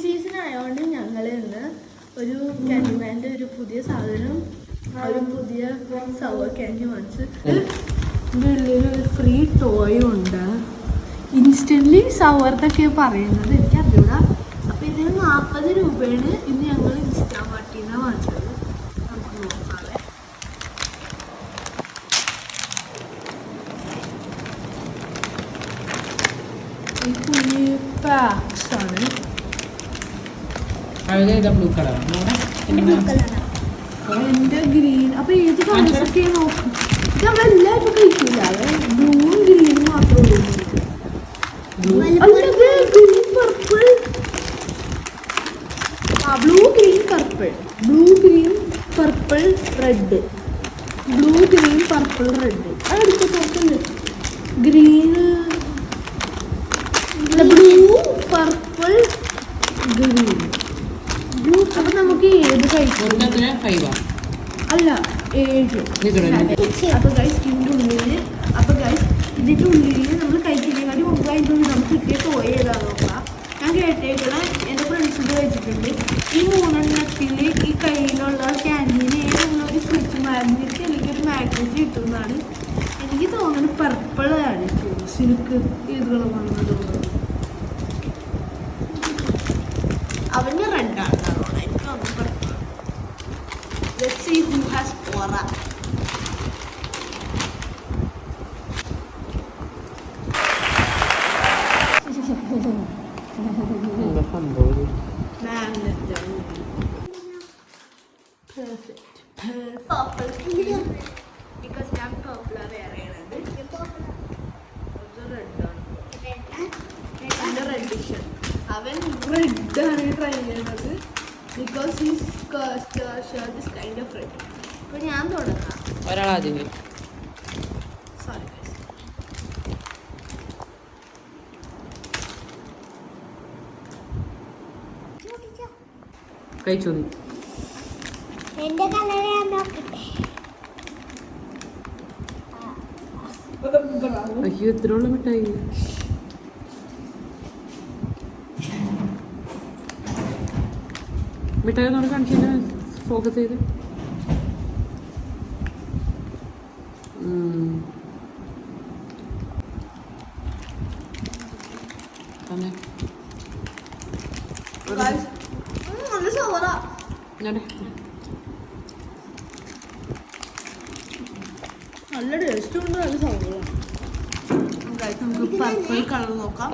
Season ആയതുകൊണ്ട് ഞങ്ങൾ ഇന്ന് ഒരു ക്യാൻഡിമാൻ്റെ ഒരു പുതിയ സാധനം, ഒരു പുതിയ സവർ ക്യാൻഡി വാങ്ങിച്ച് ഉള്ളിലൊരു ഫ്രീ ടോയും ഉണ്ട്. ഇൻസ്റ്റൻ്റ്ലി സവർന്നൊക്കെ പറയുന്നത് എനിക്കറിയൂടാ. അപ്പോൾ ഇതിന് 40 രൂപയാണ് ഇന്ന് ഞങ്ങൾ ഇൻസ്റ്റാമാർട്ടിൽ നിന്നാണ് വാങ്ങിച്ചത്. നമുക്ക് നോക്കാതെ ഈ കുഞ്ഞി പാക്സ് ആണ്. ബ്ലൂ കളർ എൻ്റെ ഗ്രീൻ. അപ്പോൾ ഏത് കളേഴ്സൊക്കെ നോക്കും. ഇത് നമ്മളെല്ലാവരും കഴിക്കില്ല. ബ്ലൂവും ഗ്രീനും മാത്രമേ ഉള്ളൂ. Green purple. Blue green purple, blue green purple red, blue green purple red. അതെടുത്ത് നോക്കുന്നത് green, blue purple green. Blue. അപ്പം നമുക്ക് ഏത് കഴിക്കും? അല്ല 7. അപ്പോൾ ഗൈസ് ഇതിൻ്റെ ഉള്ളിൽ നമ്മൾ കഴിക്കുന്നതിനെക്കാട്ടി മുമ്പ് അതിൻ്റെ ഉള്ളിൽ നമുക്ക് കിട്ടിയ ടോയ് ഏതാ നോക്കാം. ഞാൻ കേട്ടേക്കണ എൻ്റെ ഫ്രണ്ട്സിന് കഴിച്ചിട്ടുണ്ട്. ഈ 3 എണ്ണത്തിൽ ഈ കയ്യിലുള്ള ക്യാൻറ്റീന് നമ്മളൊരു ഫ്രിഡ്ജ് മാഗ്നറ്റ്, എനിക്കൊരു മാഗ്നറ്റ് കിട്ടുന്നതാണ് എനിക്ക് തോന്നുന്നത്. പർപ്പിളാണ് സിൽക്ക് ഏതുകളും വന്നത് തോന്നുന്നത്. അവന് റെഡാണ് അതുകൊണ്ട് എനിക്ക് തോന്നുന്നു purple. Let's see who has Quora. Perfect. Purple. Because I'm purple wearing it. Red edition. Avan red ആണ് ട്രൈ ചെയ്യുന്നത്. Because his shirt is kind of red. അപ്പോൾ ഞാൻ തുടങ്ങാം. ഒരാളാദ്യം. Sorry guys. കഴിച്ചോ നീ? എൻ്റെ കളർ ഞാൻ നോക്കട്ടെ. അയ്യോ എത്രയുള്ള മിഠായി. മിഠായി നമ്മൾ കാണിച്ചിട്ട് ഫോക്കസ് ചെയ്ത് നല്ല സവറ. നല്ല ടേസ്റ്റ് ഉണ്ട്. നല്ല സവറ. നമുക്ക് പർപ്പിൾ കളർ നോക്കാം.